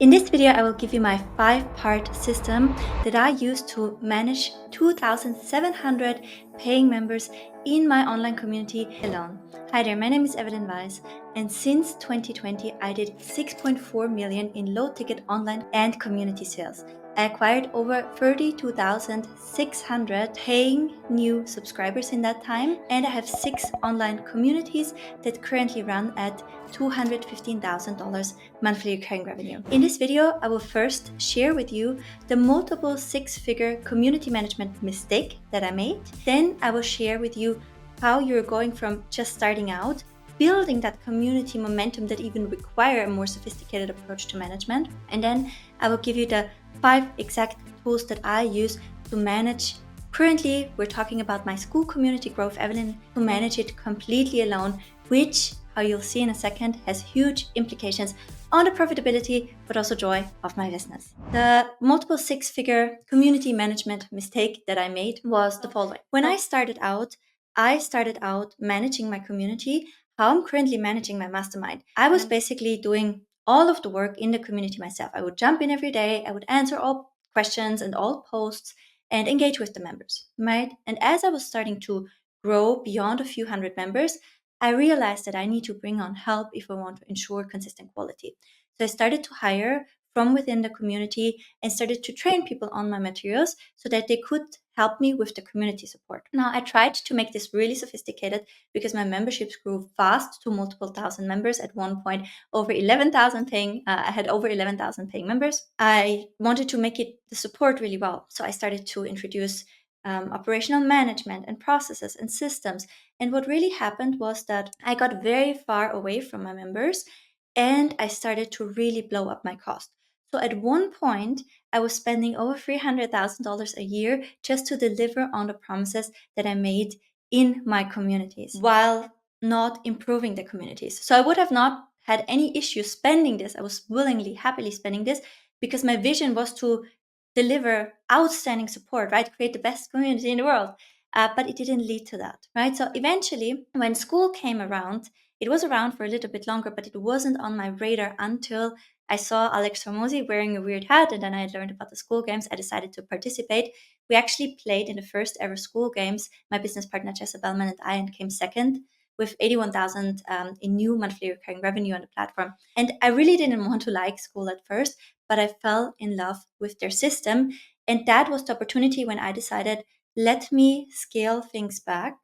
In this video, I will give you my 5-part system that I use to manage 2,700 paying members in my online community alone. Hi there, my name is Evelyn Weiss, and since 2020, I did 6.4 million in low-ticket online and community sales. I acquired over 32,600 paying new subscribers in that time, and I have 6 online communities that currently run at $215,000 monthly recurring revenue. In this video, I will first share with you the multiple 6-figure community management mistake that I made. Then I will share with you how you're going from just starting out, building that community momentum that even require a more sophisticated approach to management. And then I will give you the 5 exact tools that I use to manage. Currently, we're talking about my school community growth, Evelyn, to manage it completely alone, which, how you'll see in a second, has huge implications on the profitability, but also joy of my business. The multiple 6-figure community management mistake that I made was the following. When I started out managing my community, how I'm currently managing my mastermind. I was basically doing all of the work in the community myself. I would jump in every day, I would answer all questions and all posts and engage with the members, right? And as I was starting to grow beyond a few hundred members, I realized that I need to bring on help if I want to ensure consistent quality. So I started to hire from within the community and started to train people on my materials so that they could help me with the community support. Now, I tried to make this really sophisticated because my memberships grew fast to multiple thousand members. At one point, over 11,000 paying. I had over 11,000 paying members. I wanted to make it the support really well, so I started to introduce operational management and processes and systems. And what really happened was that I got very far away from my members and I started to really blow up my cost. So at one point, I was spending over $300,000 a year just to deliver on the promises that I made in my communities while not improving the communities. So I would have not had any issue spending this. I was willingly, happily spending this because my vision was to deliver outstanding support, right? Create the best community in the world. But it didn't lead to that, right? So eventually, when school came around, it was around for a little bit longer, but it wasn't on my radar until I saw Alex Hormozi wearing a weird hat, and then I learned about the school games. I decided to participate. We actually played in the first ever school games, my business partner Jessa Bellman and I, and came second with 81,000 in new monthly recurring revenue on the platform. And I really didn't want to like school at first, but I fell in love with their system. And that was the opportunity when I decided, let me scale things back.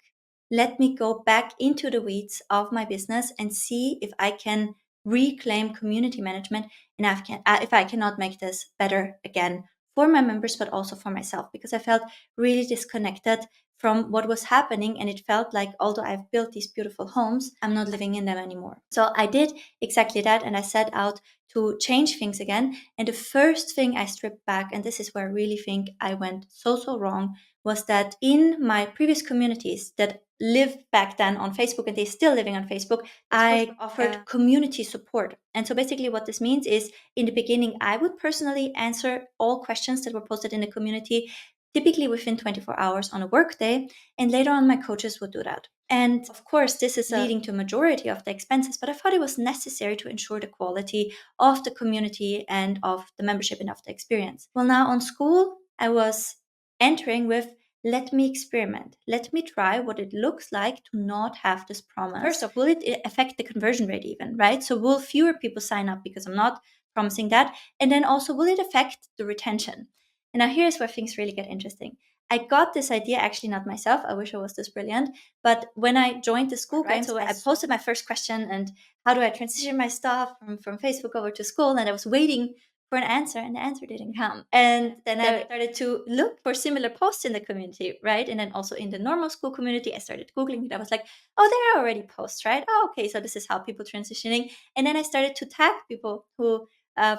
Let me go back into the weeds of my business and see if I can reclaim community management and if I cannot make this better again for my members, but also for myself, because I felt really disconnected from what was happening. And it felt like, although I've built these beautiful homes, I'm not living in them anymore. So I did exactly that. And I set out to change things again. And the first thing I stripped back, and this is where I really think I went so wrong, was that in my previous communities that lived back then on Facebook, and they're still living on Facebook, I offered community support. And so basically what this means is, in the beginning, I would personally answer all questions that were posted in the community, typically within 24 hours on a workday, and later on my coaches would do that. And of course, this is leading to a majority of the expenses, but I thought it was necessary to ensure the quality of the community and of the membership and of the experience. Well, now on school, I was entering with, let me experiment. Let me try what it looks like to not have this promise. First off, will it affect the conversion rate even, right? So will fewer people sign up because I'm not promising that? And then also, will it affect the retention? And now here's where things really get interesting. I got this idea, actually not myself. I wish I was this brilliant. But when I joined the school games, so I posted my first question and how do I transition my stuff from Facebook over to school? And I was waiting for an answer, and the answer didn't come. And then I started to look for similar posts in the community, right? And then also in the normal school community, I started Googling it. I was like, oh, there are already posts, right? Oh, okay, so this is how people transitioning. And then I started to tag people who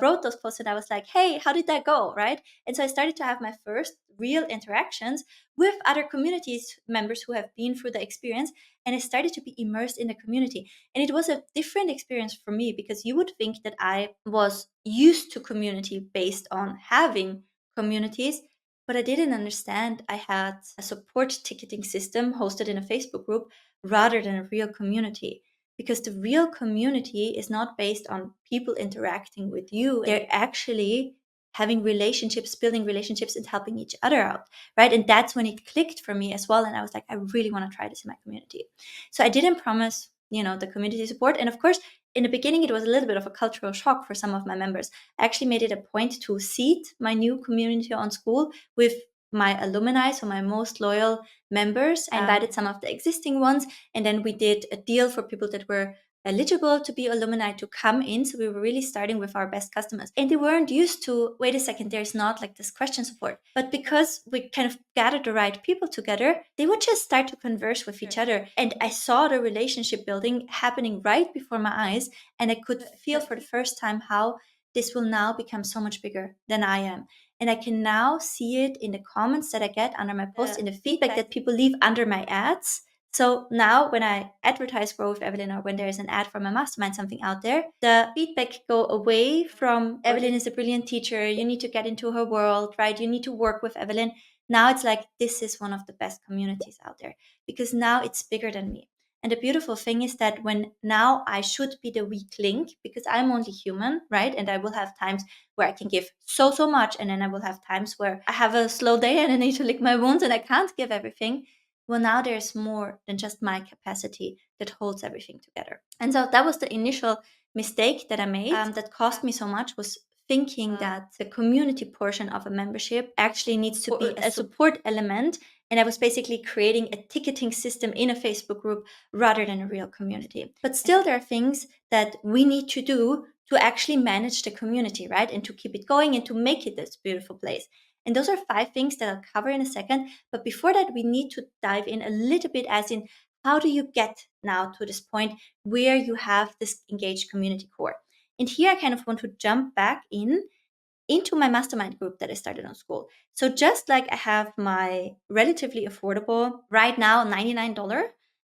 wrote those posts, and I was like, hey, how did that go, right? And so I started to have my first real interactions with other communities members who have been through the experience, and I started to be immersed in the community. And it was a different experience for me, because you would think that I was used to community based on having communities, but I didn't understand I had a support ticketing system hosted in a Facebook group rather than a real community. because the real community is not based on people interacting with you. They're actually having relationships, building relationships, and helping each other out, right? And that's when it clicked for me as well. And I was like, I really want to try this in my community. So I didn't promise, the community support. And of course, in the beginning, it was a little bit of a cultural shock for some of my members. I actually made it a point to seed my new community on Skool with my alumni, so my most loyal members. I invited some of the existing ones, and then we did a deal for people that were eligible to be alumni to come in. So we were really starting with our best customers. And they weren't used to, wait a second, there's not like this question support. But because we kind of gathered the right people together, they would just start to converse with each other. And I saw the relationship building happening right before my eyes. And I could feel for the first time how this will now become so much bigger than I am. And I can now see it in the comments that I get under my posts, in the feedback that people leave under my ads. So now when I advertise Grow with Evelyn, or when there's an ad for my mastermind, something out there, the feedback go away from Evelyn is a brilliant teacher. You need to get into her world, right? You need to work with Evelyn. Now it's like, this is one of the best communities out there, because now it's bigger than me. And the beautiful thing is that when now I should be the weak link, because I'm only human, right? And I will have times where I can give so much. And then I will have times where I have a slow day and I need to lick my wounds and I can't give everything. Well, now there's more than just my capacity that holds everything together. And so that was the initial mistake that I made, that cost me so much, was thinking that the community portion of a membership actually needs to be a support element. And I was basically creating a ticketing system in a Facebook group rather than a real community. But still, there are things that we need to do to actually manage the community, right? And to keep it going and to make it this beautiful place. And those are 5 things that I'll cover in a second. But before that, we need to dive in a little bit, as in, how do you get now to this point where you have this engaged community core? And here I kind of want to jump back into my mastermind group that I started on Skool. So just like I have my relatively affordable, right now, $99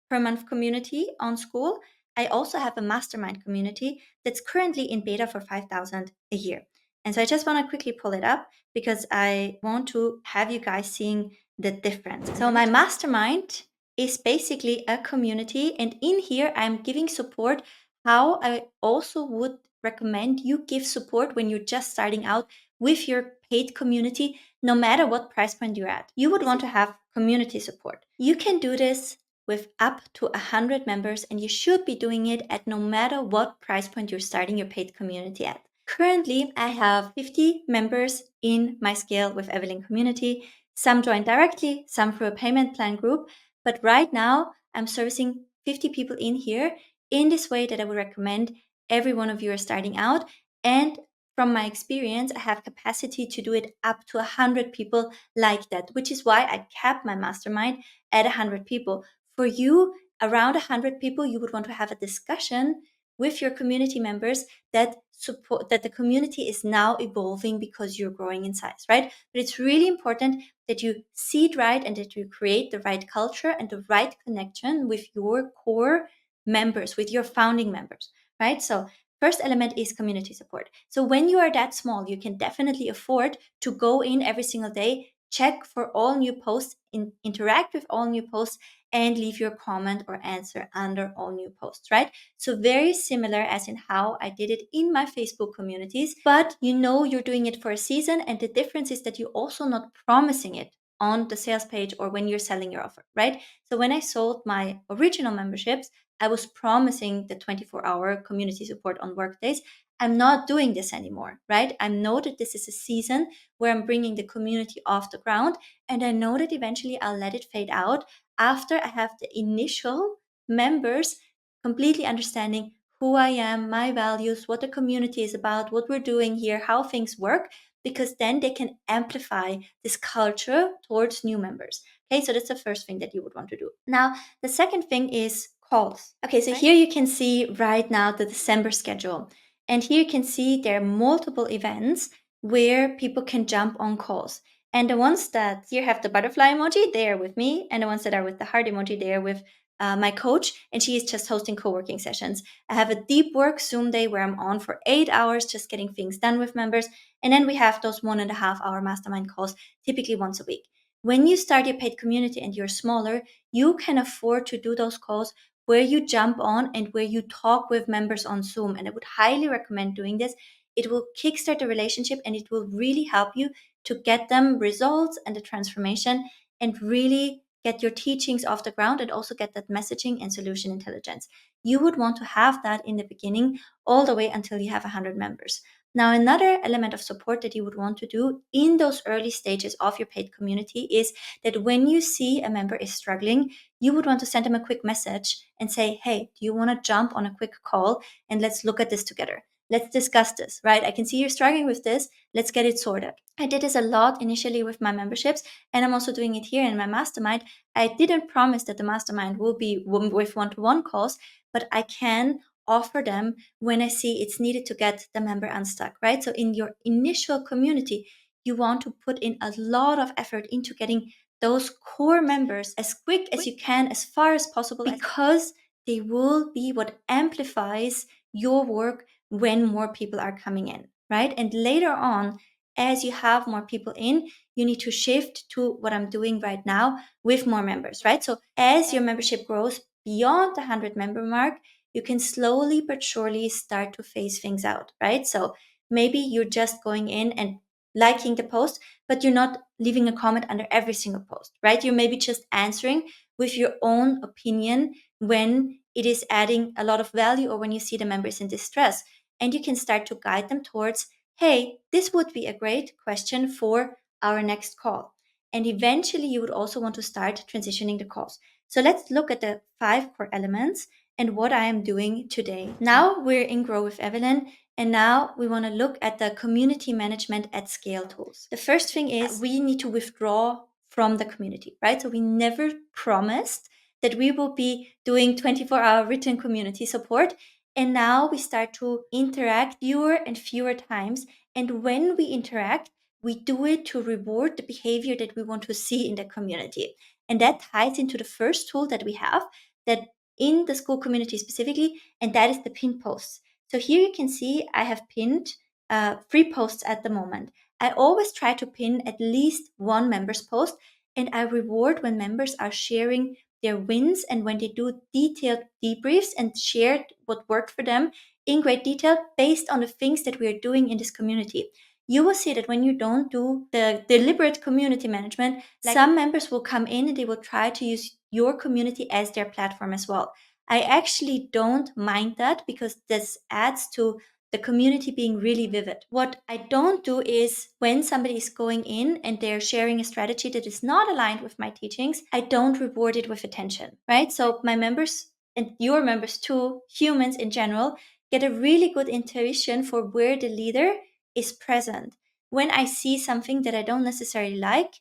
per month community on Skool, I also have a mastermind community that's currently in beta for $5,000 a year. And so I just want to quickly pull it up because I want to have you guys seeing the difference. So my mastermind is basically a community, and in here I'm giving support how I also would recommend you give support when you're just starting out with your paid community, no matter what price point you're at. You would want to have community support. You can do this with up to 100 members, and you should be doing it at no matter what price point you're starting your paid community at. Currently, I have 50 members in my Scale with Evelyn community. Some join directly, some through a payment plan group. But right now, I'm servicing 50 people in here in this way that I would recommend every one of you are starting out. And from my experience, I have capacity to do it up to 100 people like that, which is why I capped my mastermind at 100 people. For you, around 100 people, you would want to have a discussion with your community members that support that the community is now evolving because you're growing in size, right? But it's really important that you seed right and that you create the right culture and the right connection with your core members, with your founding members, right? So first element is community support. So when you are that small, you can definitely afford to go in every single day, check for all new posts, interact with all new posts, and leave your comment or answer under all new posts, right? So very similar as in how I did it in my Facebook communities, but you're doing it for a season, and the difference is that you're also not promising it on the sales page or when you're selling your offer, right? So when I sold my original memberships, I was promising the 24-hour community support on workdays. I'm not doing this anymore, right? I know that this is a season where I'm bringing the community off the ground, and I know that eventually I'll let it fade out after I have the initial members completely understanding who I am, my values, what the community is about, what we're doing here, how things work, because then they can amplify this culture towards new members. Okay, so that's the first thing that you would want to do. Now, the second thing is calls. Okay, so here you can see right now the December schedule. And here you can see there are multiple events where people can jump on calls. And the ones that here have the butterfly emoji, they are with me. And the ones that are with the heart emoji, they are with my coach. And she is just hosting co-working sessions. I have a deep work Zoom day where I'm on for 8 hours, just getting things done with members. And then we have those 1.5 hour mastermind calls, typically once a week. When you start your paid community and you're smaller, you can afford to do those calls where you jump on and where you talk with members on Zoom. And I would highly recommend doing this. It will kickstart the relationship and it will really help you to get them results and the transformation and really get your teachings off the ground and also get that messaging and solution intelligence. You would want to have that in the beginning all the way until you have 100 members. Now, another element of support that you would want to do in those early stages of your paid community is that when you see a member is struggling, you would want to send them a quick message and say, hey, do you want to jump on a quick call and let's look at this together? Let's discuss this, right? I can see you're struggling with this. Let's get it sorted. I did this a lot initially with my memberships, and I'm also doing it here in my mastermind. I didn't promise that the mastermind will be with one-to-one calls, but I can offer them when I see it's needed to get the member unstuck, right? So in your initial community, you want to put in a lot of effort into getting those core members as quick as you can, as far as possible, because they will be what amplifies your work when more people are coming in, right? And later on, as you have more people in, you need to shift to what I'm doing right now with more members, right? So as your membership grows beyond the 100 member mark, you can slowly but surely start to phase things out, right? So maybe you're just going in and liking the post, but you're not leaving a comment under every single post, right? You're maybe just answering with your own opinion when it is adding a lot of value or when you see the members in distress. And you can start to guide them towards, hey, this would be a great question for our next call. And eventually you would also want to start transitioning the calls. So let's look at the 5 core elements and what I am doing today. Now we're in Grow with Evelyn, and now we want to look at the community management at scale tools. The first thing is we need to withdraw from the community, right? So we never promised that we will be doing 24-hour written community support. And now we start to interact fewer and fewer times. And when we interact, we do it to reward the behavior that we want to see in the community. And that ties into the first tool that we have that in the Skool community specifically, and that is the pin posts. So here you can see I have pinned 3 posts at the moment. I always try to pin at least one member's post, and I reward when members are sharing their wins and when they do detailed debriefs and share what worked for them in great detail based on the things that we are doing in this community. You will see that when you don't do the deliberate community management, some members will come in and they will try to use your community as their platform as well. I actually don't mind that because this adds to the community being really vivid. What I don't do is when somebody is going in and they're sharing a strategy that is not aligned with my teachings, I don't reward it with attention, right? So my members and your members too, humans in general, get a really good intuition for where the leader is present. When I see something that I don't necessarily like,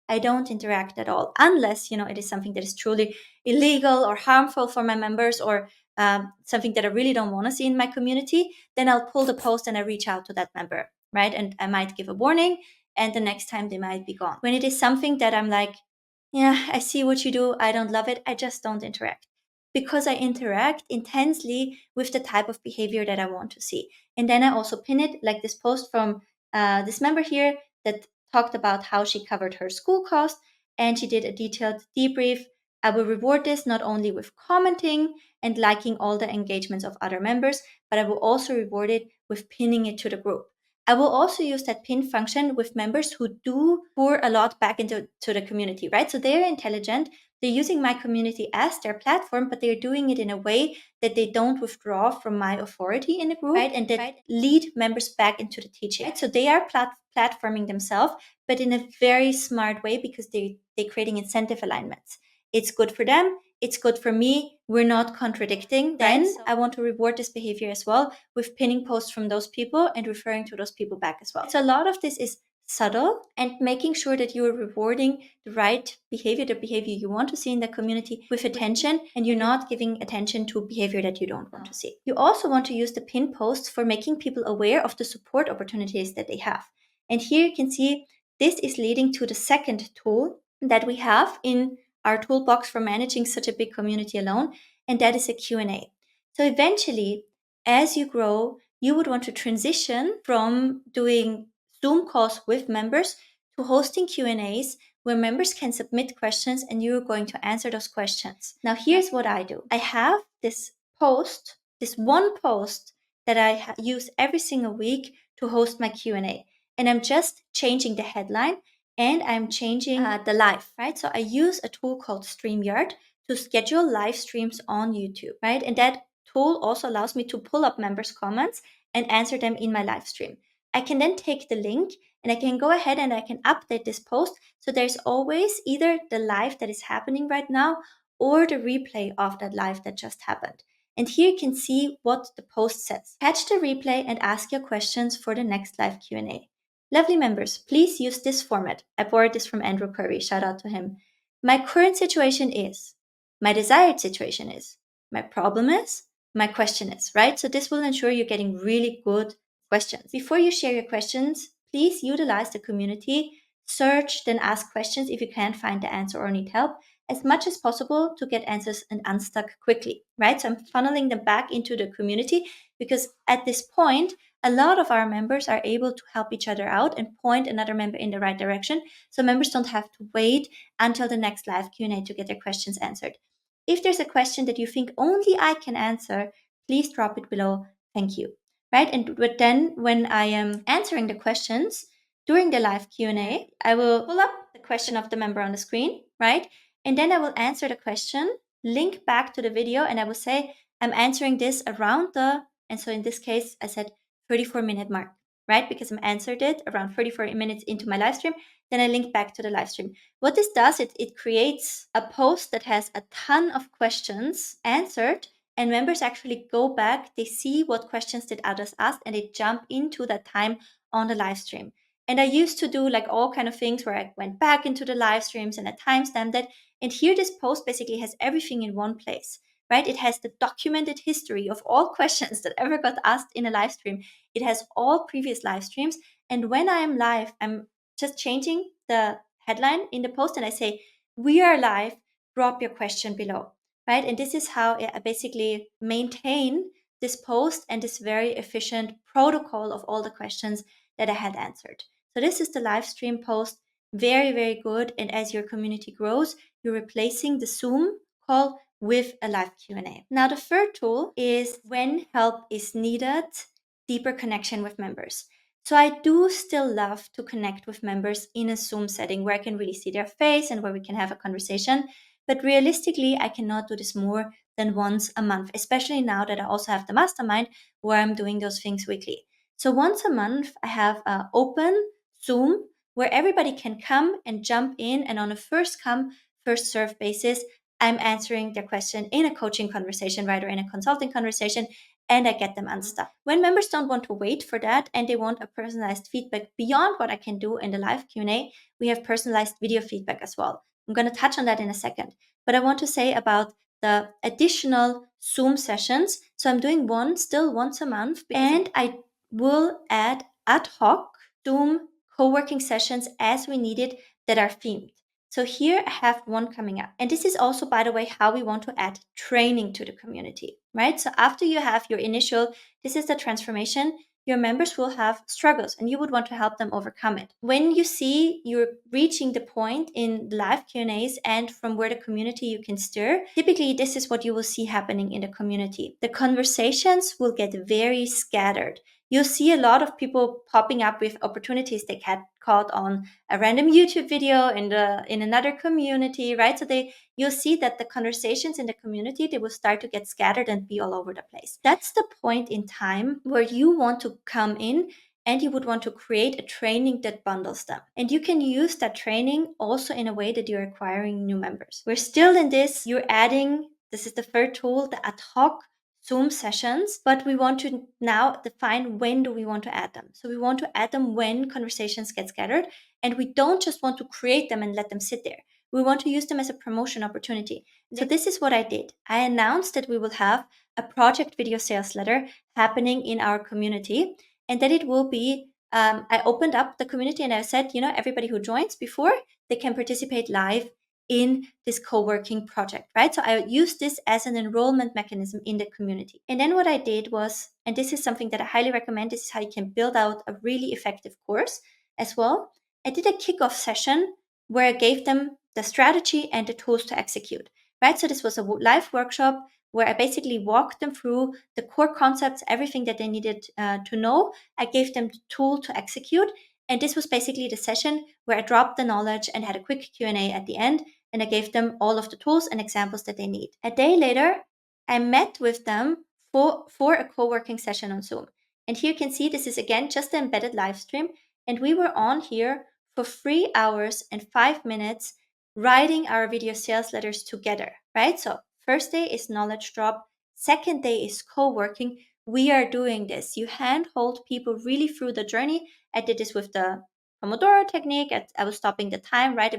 I don't interact at all, unless it is something that is truly illegal or harmful for my members or something that I really don't want to see in my community. Then I'll pull the post and I reach out to that member, right? And I might give a warning, and the next time they might be gone. When it is something that I'm like, yeah, I see what you do, I don't love it, I just don't interact because I interact intensely with the type of behavior that I want to see. And then I also pin it like this post from this member here that talked about how she covered her school cost and she did a detailed debrief. I will reward this not only with commenting and liking all the engagements of other members, but I will also reward it with pinning it to the group. I will also use that pin function with members who do pour a lot back into the community, right? So they're intelligent. They're using my community as their platform, but they're doing it in a way that they don't withdraw from my authority in the group, right? And that lead members back into the teaching. Right? So they are platforming themselves, but in a very smart way because they're creating incentive alignments. It's good for them. It's good for me. We're not contradicting. Then I want to reward this behavior as well with pinning posts from those people and referring to those people back as well. So a lot of this is subtle and making sure that you are rewarding the right behavior, the behavior you want to see in the community with attention, and you're not giving attention to behavior that you don't want to see. You also want to use the pin posts for making people aware of the support opportunities that they have. And here you can see this is leading to the second tool that we have in our toolbox for managing such a big community alone, and that is a Q&A. So eventually, as you grow, you would want to transition from doing Zoom calls with members to hosting Q&As where members can submit questions and you're going to answer those questions. Now, here's what I do. I have this post, this one post that I use every single week to host my Q&A. And I'm just changing the headline and I'm changing the live, right? So I use a tool called StreamYard to schedule live streams on YouTube, right? And that tool also allows me to pull up members' comments and answer them in my live stream. I can then take the link and I can go ahead and I can update this post. So there's always either the live that is happening right now or the replay of that live that just happened. And here you can see what the post says. Catch the replay and ask your questions for the next live Q&A. Lovely members, please use this format. I borrowed this from Andrew Curry, shout out to him. My current situation is, my desired situation is, my problem is, my question is, right? So this will ensure you're getting really good questions. Before you share your questions, please utilize the community, search, then ask questions if you can't find the answer or need help as much as possible to get answers and unstuck quickly, right? So I'm funneling them back into the community because at this point, a lot of our members are able to help each other out and point another member in the right direction. So members don't have to wait until the next live Q&A to get their questions answered. If there's a question that you think only I can answer, please drop it below. Thank you. Right? And but then when I am answering the questions during the live Q&A, I will pull up the question of the member on the screen, right? And then I will answer the question, link back to the video, and I will say, I'm answering this around and so in this case, I said 34-minute mark, right? Because I answered it around 34 minutes into my live stream. Then I link back to the live stream. What this does, it creates a post that has a ton of questions answered, and members actually go back, they see what questions did others ask, and they jump into that time on the live stream. And I used to do like all kind of things where I went back into the live streams and I timestamped it. And here this post basically has everything in one place, right? It has the documented history of all questions that ever got asked in a live stream. It has all previous live streams. And when I am live, I'm just changing the headline in the post and I say, we are live, drop your question below, right? And this is how I basically maintain this post and this very efficient protocol of all the questions that I had answered. So this is the live stream post. Very, very good. And as your community grows, you're replacing the Zoom call with a live Q&A. Now, the third tool is when help is needed, deeper connection with members. So I do still love to connect with members in a Zoom setting where I can really see their face and where we can have a conversation. But realistically, I cannot do this more than once a month, especially now that I also have the mastermind where I'm doing those things weekly. So once a month, I have an open Zoom where everybody can come and jump in, and on a first come, first serve basis, I'm answering their question in a coaching conversation, right, or in a consulting conversation, and I get them unstuck. When members don't want to wait for that and they want a personalized feedback beyond what I can do in the live Q&A, we have personalized video feedback as well. I'm going to touch on that in a second. But I want to say about the additional Zoom sessions. So I'm doing one still once a month, and I will add ad hoc Zoom co-working sessions as we need it that are themed. So here I have one coming up. And this is also, by the way, how we want to add training to the community, right? So after you have your initial, this is the transformation, your members will have struggles and you would want to help them overcome it. When you see you're reaching the point in live Q&As and from where the community you can steer, typically this is what you will see happening in the community. The conversations will get very scattered. You'll see a lot of people popping up with opportunities they had caught on a random YouTube video in another community, right? So you'll see that the conversations in the community, they will start to get scattered and be all over the place. That's the point in time where you want to come in and you would want to create a training that bundles them. And you can use that training also in a way that you're acquiring new members. We're still in this, this is the third tool, the ad hoc Zoom sessions, but we want to now define when do we want to add them. So we want to add them when conversations get scattered, and we don't just want to create them and let them sit there. We want to use them as a promotion opportunity. So this is what I did. I announced that we will have a project video sales letter happening in our community, and that it will be, I opened up the community and I said, everybody who joins before, they can participate live in this co-working project, right? So I used this as an enrollment mechanism in the community. And then what I did was, and this is something that I highly recommend, this is how you can build out a really effective course as well. I did a kickoff session where I gave them the strategy and the tools to execute, right? So this was a live workshop where I basically walked them through the core concepts, everything that they needed to know. I gave them the tool to execute. And this was basically the session where I dropped the knowledge and had a quick Q&A at the end. And I gave them all of the tools and examples that they need. A day later, I met with them for a co-working session on Zoom. And here you can see this is again just the embedded live stream. And we were on here for 3 hours and 5 minutes writing our video sales letters together, right? So first day is knowledge drop. Second day is co-working. We are doing this. You handhold people really through the journey. I did this with the Pomodoro technique. I was stopping the time, right?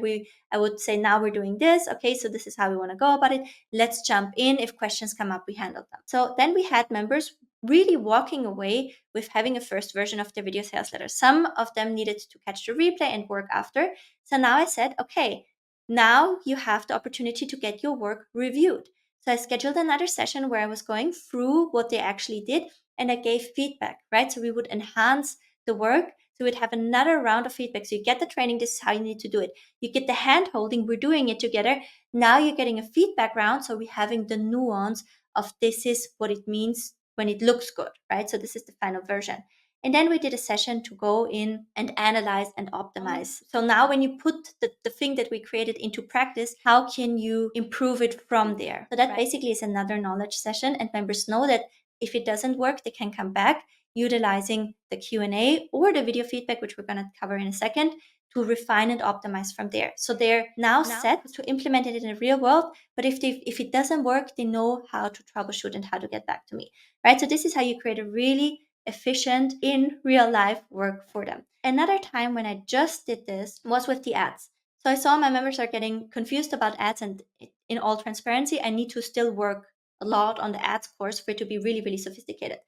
I would say, now we're doing this. Okay, so this is how we want to go about it. Let's jump in. If questions come up, we handle them. So then we had members really walking away with having a first version of the video sales letter. Some of them needed to catch the replay and work after. So now I said, okay, now you have the opportunity to get your work reviewed. So I scheduled another session where I was going through what they actually did and I gave feedback, right? So we would enhance the work. So we'd have another round of feedback. So you get the training, this is how you need to do it. You get the hand holding, we're doing it together. Now you're getting a feedback round. So we're having the nuance of this is what it means when it looks good, right? So this is the final version. And then we did a session to go in and analyze and optimize. So now when you put the thing that we created into practice, how can you improve it from there? So that basically is another knowledge session, and members know that if it doesn't work, they can come back utilizing the Q&A or the video feedback, which we're going to cover in a second, to refine and optimize from there. So they're now set to implement it in the real world. But if it doesn't work, they know how to troubleshoot and how to get back to me, right? So this is how you create a really efficient in real life work for them. Another time when I just did this was with the ads. So I saw my members are getting confused about ads, and in all transparency, I need to still work a lot on the ads course for it to be really, really sophisticated.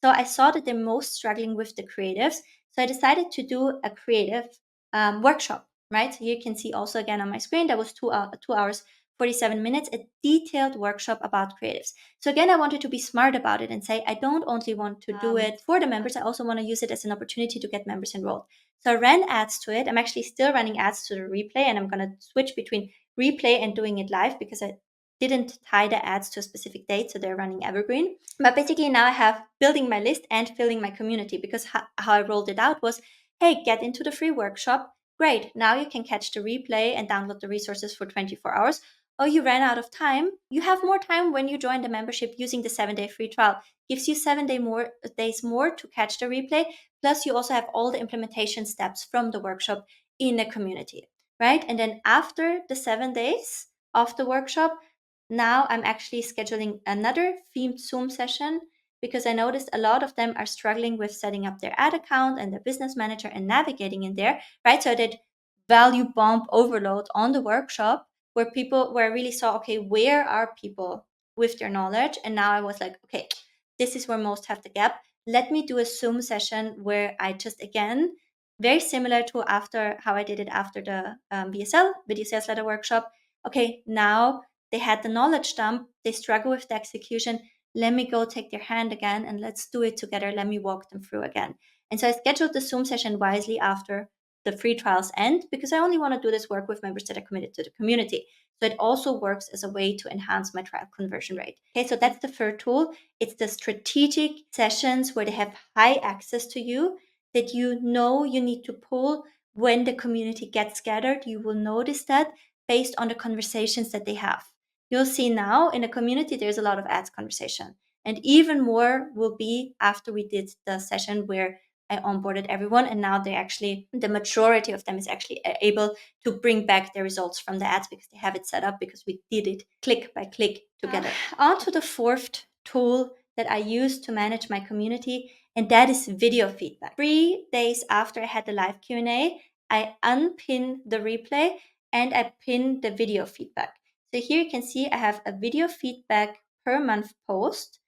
So I saw that they're most struggling with the creatives. So I decided to do a creative workshop, right? So you can see also again on my screen, that was 2 hours, 47 minutes, a detailed workshop about creatives. So again, I wanted to be smart about it and say, I don't only want to do it for the members, I also want to use it as an opportunity to get members enrolled. So I ran ads to it. I'm actually still running ads to the replay, and I'm going to switch between replay and doing it live because I didn't tie the ads to a specific date, so they're running evergreen. But basically now I have building my list and filling my community, because how I rolled it out was, hey, get into the free workshop. Great, now you can catch the replay and download the resources for 24 hours. Oh, you ran out of time? You have more time when you join the membership using the 7-day free trial. Gives you 7 days more to catch the replay. Plus, you also have all the implementation steps from the workshop in the community, right? And then after the 7 days of the workshop, now I'm actually scheduling another themed Zoom session, because I noticed a lot of them are struggling with setting up their ad account and their business manager and navigating in there, right? So I did value bomb overload on the workshop where I really saw, okay, where are people with their knowledge? And now I was like, okay, this is where most have the gap. Let me do a Zoom session where I just, again, very similar to after how I did it after the VSL, video sales letter workshop. Okay, now they had the knowledge dump, they struggle with the execution. Let me go take their hand again and let's do it together. Let me walk them through again. And so I scheduled the Zoom session wisely after the free trials end, because I only want to do this work with members that are committed to the community. So it also works as a way to enhance my trial conversion rate. Okay, so that's the third tool. It's the strategic sessions where they have high access to you, that you know you need to pull when the community gets scattered. You will notice that based on the conversations that they have. You'll see now in the community, there's a lot of ads conversation. And even more will be after we did the session where I onboarded everyone. And now the majority of them is actually able to bring back their results from the ads because they have it set up, because we did it click by click together. On to the fourth tool that I use to manage my community, and that is video feedback. 3 days after I had the live Q&A, I unpin the replay and I pin the video feedback. So here you can see I have a video feedback per month post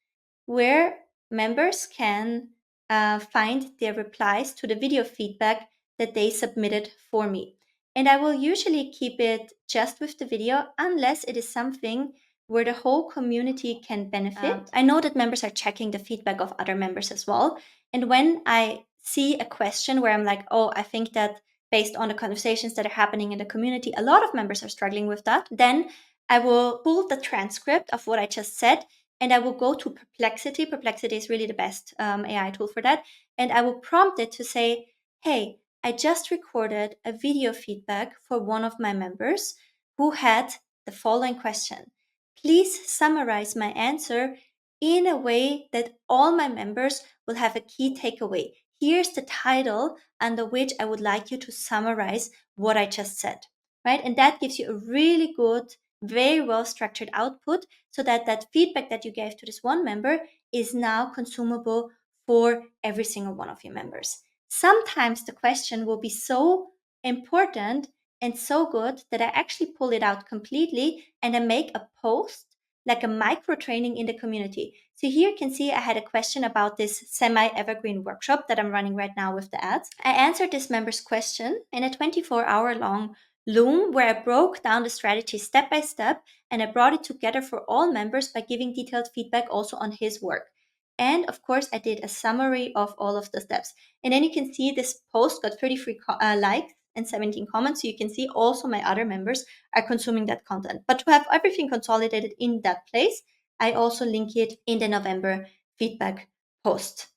where members can find their replies to the video feedback that they submitted for me. And I will usually keep it just with the video unless it is something where the whole community can benefit. I know that members are checking the feedback of other members as well. And when I see a question where I'm like, oh, I think that based on the conversations that are happening in the community. A lot of members are struggling with that. Then I will pull the transcript of what I just said, and I will go to Perplexity. Perplexity is really the best AI tool for that. And I will prompt it to say, hey, I just recorded a video feedback for one of my members who had the following question. Please summarize my answer in a way that all my members will have a key takeaway. Here's the title under which I would like you to summarize what I just said, right? And that gives you a really good, very well structured output so that that feedback that you gave to this one member is now consumable for every single one of your members. Sometimes the question will be so important and so good that I actually pull it out completely and I make a post, like a micro training in the community. So here you can see I had a question about this semi-evergreen workshop that I'm running right now with the ads. I answered this member's question in a 24-hour long Loom where I broke down the strategy step by step and I brought it together for all members by giving detailed feedback also on his work. And of course, I did a summary of all of the steps. And then you can see this post got 33 likes and 17 comments. So you can see also my other members are consuming that content. But to have everything consolidated in that place, I also link it in the November feedback post.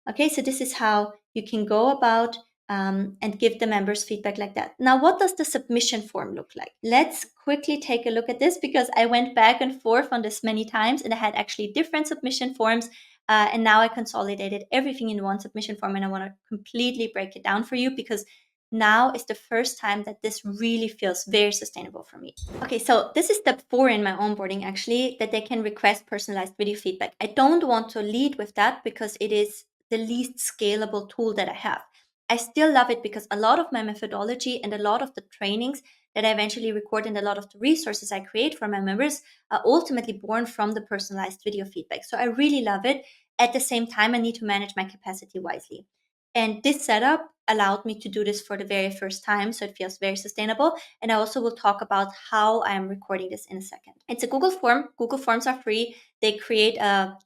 Okay, so this is how you can go about and give the members feedback like that. Now, what does the submission form look like? Let's quickly take a look at this because I went back and forth on this many times and I had actually different submission forms. And now I consolidated everything in one submission form and I want to completely break it down for you because now is the first time that this really feels very sustainable for me. Okay, so this is step 4 in my onboarding actually, that they can request personalized video feedback. I don't want to lead with that because it is the least scalable tool that I have. I still love it because a lot of my methodology and a lot of the trainings that I eventually record and a lot of the resources I create for my members are ultimately born from the personalized video feedback. So I really love it. At the same time, I need to manage my capacity wisely. And this setup allowed me to do this for the very first time, so it feels very sustainable. And I also will talk about how I am recording this in a second. It's a Google form. Google Forms are free. They create a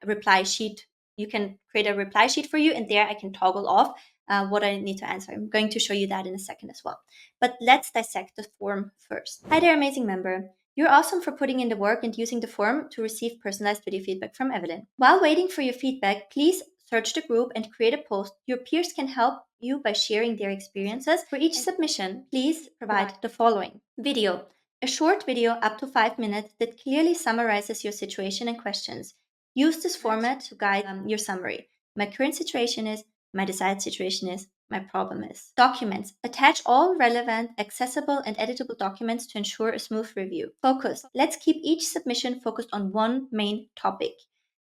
reply sheet. You can create a reply sheet for you, and there I can toggle off what I need to answer. I'm going to show you that in a second as well. But let's dissect the form first. Hi there, amazing member. You're awesome for putting in the work and using the form to receive personalized video feedback from Evelyn. While waiting for your feedback, please search the group and create a post. Your peers can help you by sharing their experiences. For each submission, please provide the following video. A short video up to 5 minutes that clearly summarizes your situation and questions. Use this format to guide your summary. My current situation is, my desired situation is, my problem is. Documents. Attach all relevant, accessible, and editable documents to ensure a smooth review. Focus. Let's keep each submission focused on one main topic.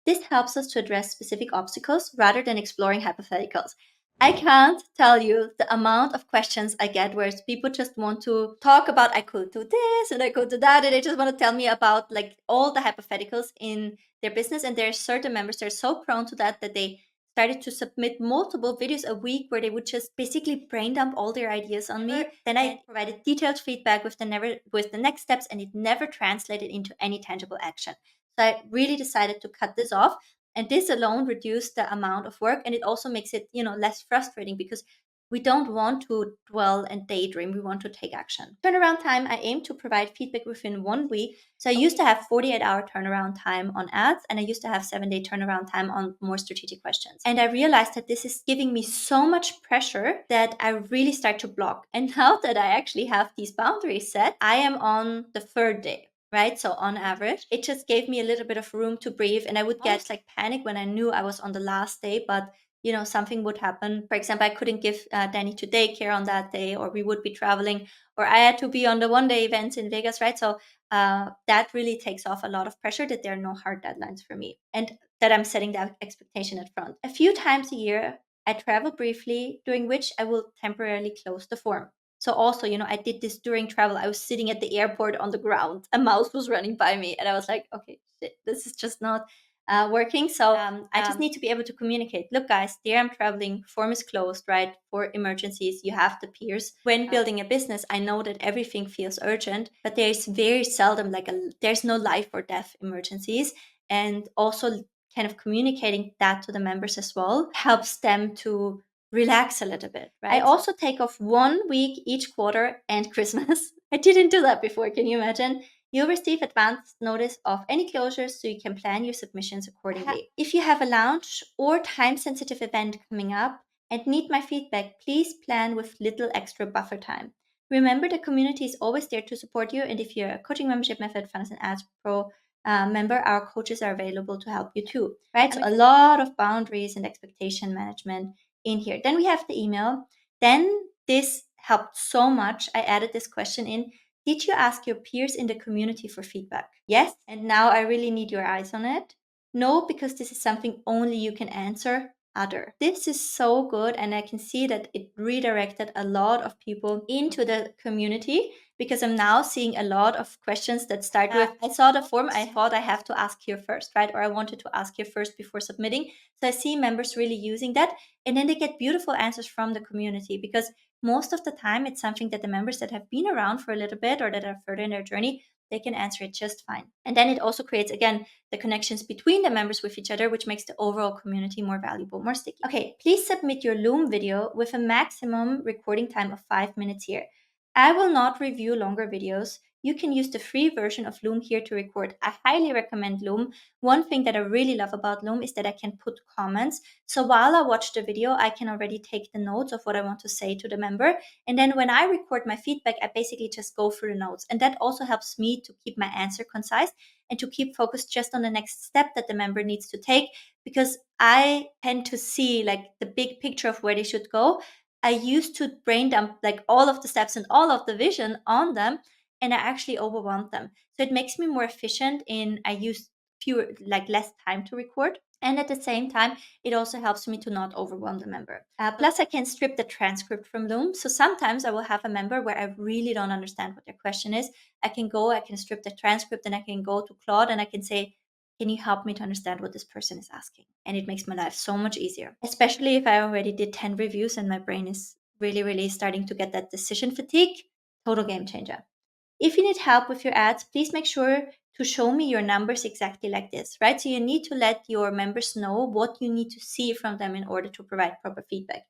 This helps us to address specific obstacles rather than exploring hypotheticals. I can't tell you the amount of questions I get where people just want to talk about I could do this and I could do that, and they just want to tell me about like all the hypotheticals in their business. And there are certain members that are so prone to that that they started to submit multiple videos a week where they would just basically brain dump all their ideas on me. Then I provided detailed feedback with the next steps, and it never translated into any tangible action. So I really decided to cut this off. And this alone reduced the amount of work, and it also makes it, less frustrating because we don't want to dwell and daydream. We want to take action. Turnaround time, I aim to provide feedback within 1 week. So I used to have 48-hour turnaround time on ads, and I used to have 7-day turnaround time on more strategic questions. And I realized that this is giving me so much pressure that I really start to block. And now that I actually have these boundaries set, I am on the 3rd day. Right? So on average, it just gave me a little bit of room to breathe, and I would get like panic when I knew I was on the last day, but something would happen. For example, I couldn't give Danny to daycare on that day, or we would be traveling, or I had to be on the 1-day events in Vegas, right? So that really takes off a lot of pressure that there are no hard deadlines for me, and that I'm setting that expectation at front. A few times a year, I travel briefly, during which I will temporarily close the form. So also, I did this during travel. I was sitting at the airport on the ground. A mouse was running by me, and I was like, okay, shit, this is just not working. So I just need to be able to communicate. Look, guys, there I'm traveling. Form is closed, right? For emergencies, you have the peers. When building a business, I know that everything feels urgent, but there's very seldom there's no life or death emergencies. And also kind of communicating that to the members as well helps them to relax a little bit, right? I also take off 1 week each quarter and Christmas. I didn't do that before, can you imagine? You'll receive advance notice of any closures so you can plan your submissions accordingly. If you have a launch or time-sensitive event coming up and need my feedback, please plan with little extra buffer time. Remember, the community is always there to support you, and if you're a coaching membership method, Funnels and Ads Pro member, our coaches are available to help you too, right? So a lot of boundaries and expectation management in here. Then we have the email. Then this helped so much. I added this question in. Did you ask your peers in the community for feedback? Yes. And now I really need your eyes on it. No, because this is something only you can answer. Other. This is so good, and I can see that it redirected a lot of people into the community because I'm now seeing a lot of questions that start with, I saw the form, I thought I have to ask here first, right? Or I wanted to ask here first before submitting. So I see members really using that, and then they get beautiful answers from the community because most of the time it's something that the members that have been around for a little bit or that are further in their journey, they can answer it just fine. And then it also creates, again, the connections between the members with each other, which makes the overall community more valuable, more sticky. Okay, please submit your Loom video with a maximum recording time of 5 minutes here. I will not review longer videos. You can use the free version of Loom here to record. I highly recommend Loom. One thing that I really love about Loom is that I can put comments. So while I watch the video, I can already take the notes of what I want to say to the member. And then when I record my feedback, I basically just go through the notes. And that also helps me to keep my answer concise and to keep focused just on the next step that the member needs to take, because I tend to see like the big picture of where they should go. I used to brain dump like all of the steps and all of the vision on them, and I actually overwhelmed them. So it makes me more efficient I use less time to record. And at the same time, it also helps me to not overwhelm the member. Plus, I can strip the transcript from Loom. So sometimes I will have a member where I really don't understand what their question is. I can strip the transcript, and I can go to Claude and I can say, can you help me to understand what this person is asking? And it makes my life so much easier, especially if I already did 10 reviews and my brain is really, really starting to get that decision fatigue. Total game changer. If you need help with your ads, please make sure to show me your numbers exactly like this, right? So you need to let your members know what you need to see from them in order to provide proper feedback.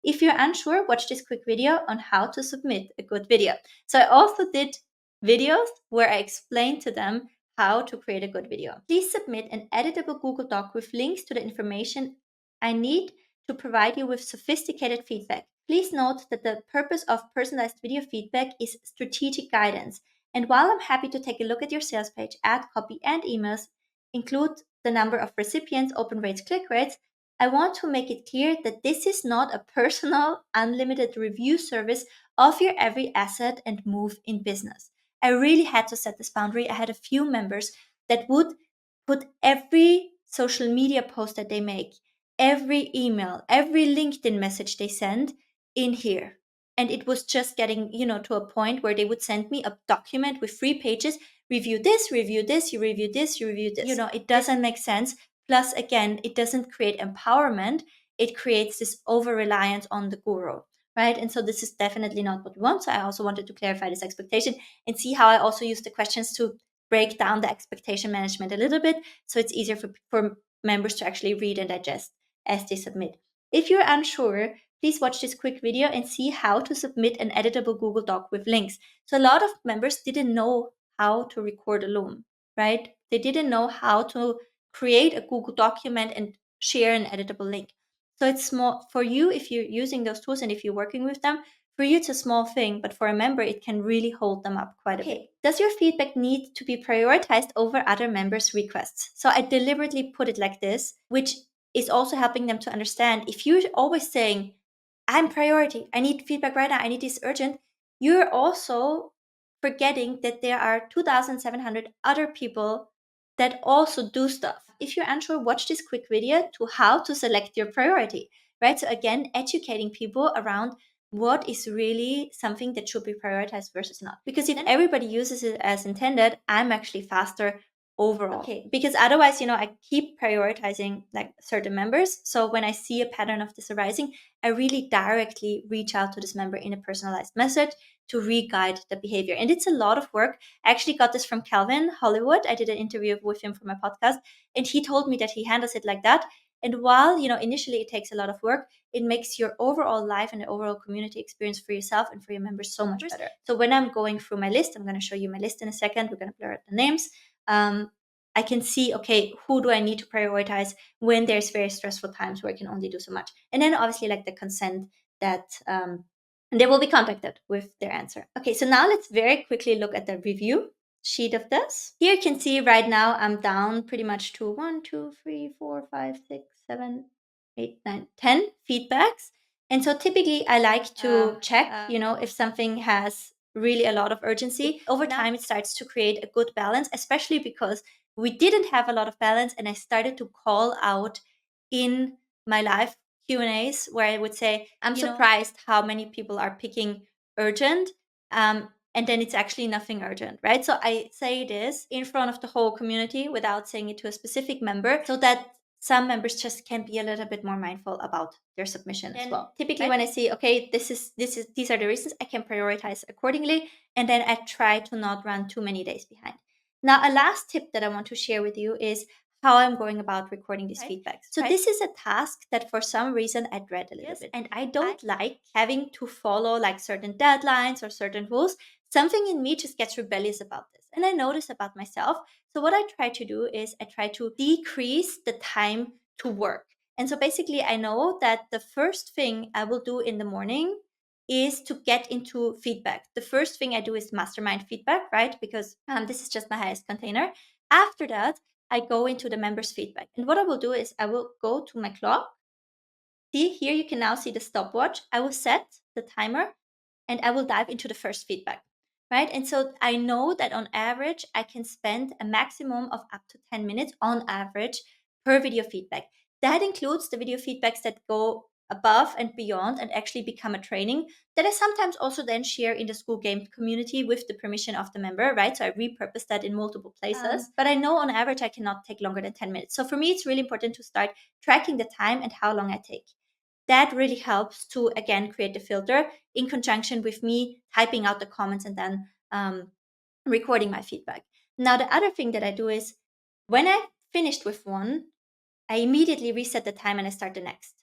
If you're unsure, watch this quick video on how to submit a good video. So I also did videos where I explained to them how to create a good video. Please submit an editable Google Doc with links to the information I need to provide you with sophisticated feedback. Please note that the purpose of personalized video feedback is strategic guidance. And while I'm happy to take a look at your sales page, ad copy, and emails, include the number of recipients, open rates, click rates, I want to make it clear that this is not a personal, unlimited review service of your every asset and move in business. I really had to set this boundary. I had a few members that would put every social media post that they make, every email, every LinkedIn message they send in here. And it was just getting, to a point where they would send me a document with 3 pages, review this, review this, you review this, you review this. It doesn't make sense. Plus, again, it doesn't create empowerment. It creates this over reliance on the guru, right? And so this is definitely not what we want. So I also wanted to clarify this expectation and see how I also use the questions to break down the expectation management a little bit so it's easier for members to actually read and digest as they submit. If you're unsure, please watch this quick video and see how to submit an editable Google Doc with links. So a lot of members didn't know how to record a Loom, right? They didn't know how to create a Google document and share an editable link. So it's small for you if you're using those tools and if you're working with them. For you, it's a small thing, but for a member, it can really hold them up quite a bit. Does your feedback need to be prioritized over other members' requests? So I deliberately put it like this, which is also helping them to understand if you're always saying, I'm priority, I need feedback right now, I need this urgent, you're also forgetting that there are 2,700 other people that also do stuff. If you're unsure, watch this quick video to how to select your priority, right? So again, educating people around what is really something that should be prioritized versus not. Because if everybody uses it as intended, I'm actually faster overall. Okay, because otherwise, I keep prioritizing like certain members. So when I see a pattern of this arising, I really directly reach out to this member in a personalized message to re-guide the behavior. And it's a lot of work. I actually got this from Calvin Hollywood. I did an interview with him for my podcast, and he told me that he handles it like that. And while, initially it takes a lot of work, it makes your overall life and the overall community experience for yourself and for your members so much better. So when I'm going through my list, I'm going to show you my list in a second. We're going to blur out the names. I can see, okay, who do I need to prioritize when there's very stressful times where I can only do so much. And then obviously like the consent that they will be contacted with their answer. Okay, so now let's very quickly look at the review sheet of this. Here you can see right now I'm down pretty much to 1, 2, 3, 4, 5, 6, 7, 8, 9, 10 feedbacks. And so typically I like to check, if something has really a lot of urgency. Over time, it starts to create a good balance, especially because we didn't have a lot of balance, and I started to call out in my live Q&As where I would say, I'm surprised how many people are picking urgent. And then it's actually nothing urgent, right? So I say this in front of the whole community without saying it to a specific member, so that some members just can be a little bit more mindful about their submission as well. Typically, when I see, okay, these are the reasons, I can prioritize accordingly, and then I try to not run too many days behind. Now, a last tip that I want to share with you is how I'm going about recording these feedbacks. So this is a task that for some reason I dread a little bit. And I don't like having to follow like certain deadlines or certain rules. Something in me just gets rebellious about this. And I notice about myself. So what I try to do is I try to decrease the time to work. And so basically I know that the first thing I will do in the morning is to get into feedback. The first thing I do is mastermind feedback, right? Because this is just my highest container. After that, I go into the members' feedback. And what I will do is I will go to my clock. See, here you can now see the stopwatch. I will set the timer and I will dive into the first feedback, right? And so I know that on average, I can spend a maximum of up to 10 minutes on average per video feedback. That includes the video feedbacks that go above and beyond and actually become a training that I sometimes also then share in the School Game community with the permission of the member, right? So I repurpose that in multiple places. But I know on average, I cannot take longer than 10 minutes. So for me, it's really important to start tracking the time and how long I take. That really helps to, again, create the filter in conjunction with me typing out the comments and then recording my feedback. Now, the other thing that I do is when I finished with one, I immediately reset the time and I start the next.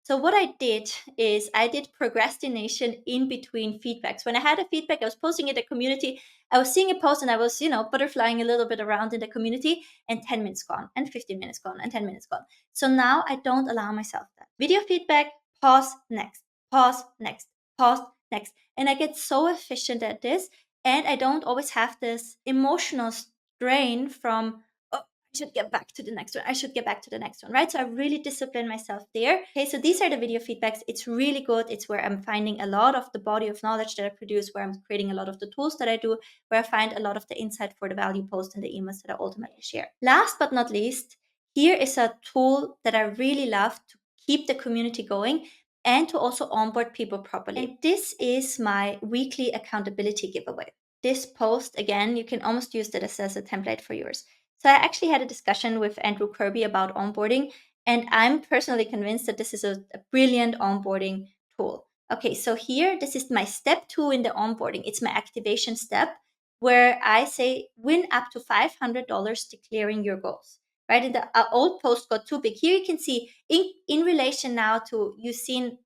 So what I did is I did procrastination in between feedbacks. When I had a feedback, I was posting in the community. I was seeing a post and I was, butterflying a little bit around in the community, and 10 minutes gone and 15 minutes gone and 10 minutes gone. So now I don't allow myself that. Video feedback, pause, next, pause, next, pause, next. And I get so efficient at this. And I don't always have this emotional strain from, I should get back to the next one. I should get back to the next one, right? So I really discipline myself there. Okay, so these are the video feedbacks. It's really good. It's where I'm finding a lot of the body of knowledge that I produce, where I'm creating a lot of the tools that I do, where I find a lot of the insight for the value post and the emails that I ultimately share. Last but not least, here is a tool that I really love to keep the community going and to also onboard people properly. And this is my weekly accountability giveaway. This post, again, you can almost use that as a template for yours. So I actually had a discussion with Andrew Kirby about onboarding, and I'm personally convinced that this is a brilliant onboarding tool. Okay, so here, this is my step 2 in the onboarding. It's my activation step where I say win up to $500 declaring your goals, right? And the old post got too big. Here you can see in relation now to, you've seen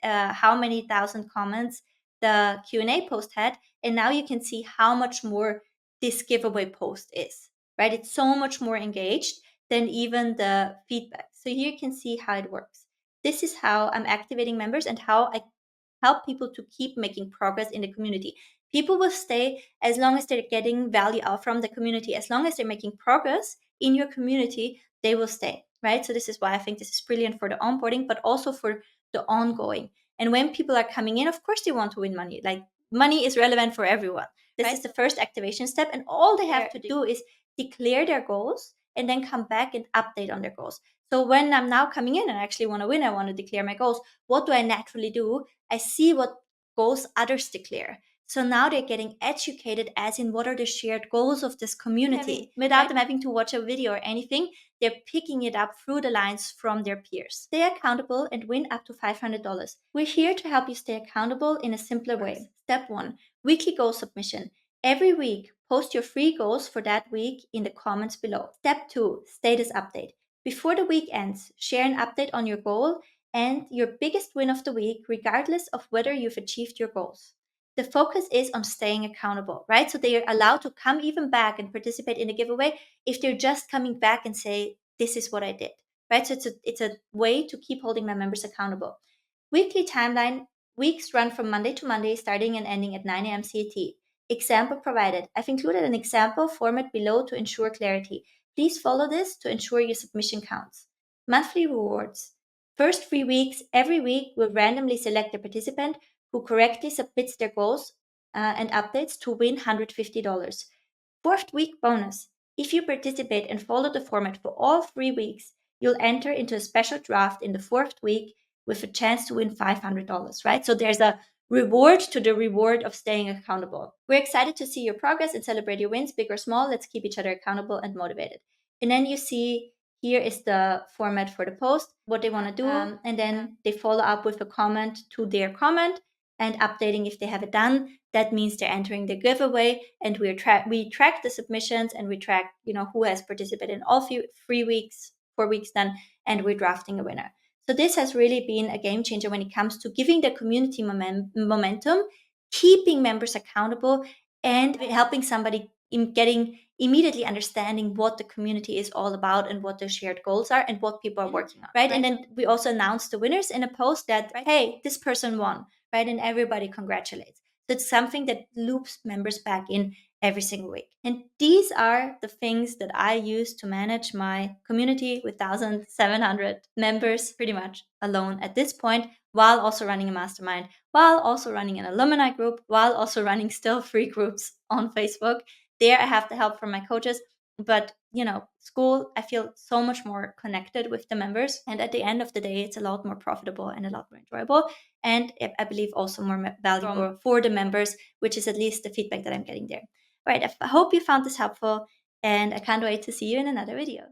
how many thousand comments the Q&A post had, and now you can see how much more this giveaway post is. Right? It's so much more engaged than even the feedback. So here you can see how it works. This is how I'm activating members and how I help people to keep making progress in the community. People will stay as long as they're getting value out from the community. As long as they're making progress in your community, they will stay, right? So this is why I think this is brilliant for the onboarding, but also for the ongoing. And when people are coming in, of course they want to win money. Like, money is relevant for everyone. This is the first activation step, and all they have to do is declare their goals and then come back and update on their goals. So when I'm now coming in and I actually want to win, I want to declare my goals, what do I naturally do? I see what goals others declare. So now they're getting educated as in what are the shared goals of this community. Without them having to watch a video or anything, they're picking it up through the lines from their peers. Stay accountable and win up to $500. We're here to help you stay accountable in a simpler way. Step 1, weekly goal submission. Every week, post your free goals for that week in the comments below. Step 2, status update. Before the week ends, share an update on your goal and your biggest win of the week, regardless of whether you've achieved your goals. The focus is on staying accountable, right? So they are allowed to come even back and participate in the giveaway if they're just coming back and say, this is what I did, right? So it's a way to keep holding my members accountable. Weekly timeline. Weeks run from Monday to Monday, starting and ending at 9 a.m. CET. Example provided. I've included an example format below to ensure clarity. Please follow this to ensure your submission counts. Monthly rewards. First 3 weeks, every week we'll randomly select a participant who correctly submits their goals and updates to win $150. Fourth week bonus. If you participate and follow the format for all 3 weeks, you'll enter into a special draft in the fourth week with a chance to win $500, right? So there's a reward to the reward of staying accountable. We're excited to see your progress and celebrate your wins, big or small. Let's keep each other accountable and motivated. And then you see here is the format for the post, what they want to do. And then they follow up with a comment to their comment and updating if they have it done. That means they're entering the giveaway, and we track the submissions, and we track who has participated in all 3 weeks, 4 weeks done, and we're drafting a winner. So this has really been a game changer when it comes to giving the community momentum, keeping members accountable, and helping somebody in getting immediately understanding what the community is all about and what their shared goals are and what people are working on, right? And then we also announced the winners in a post that, hey, this person won, right? And everybody congratulates. So it's something that loops members back in every single week. And these are the things that I use to manage my community with 1,700 members pretty much alone at this point, while also running a mastermind, while also running an alumni group, while also running still free groups on Facebook. There I have the help from my coaches, but school, I feel so much more connected with the members, and at the end of the day it's a lot more profitable and a lot more enjoyable, and I believe also more valuable for the members, which is at least the feedback that I'm getting there. All right, I hope you found this helpful, and I can't wait to see you in another video.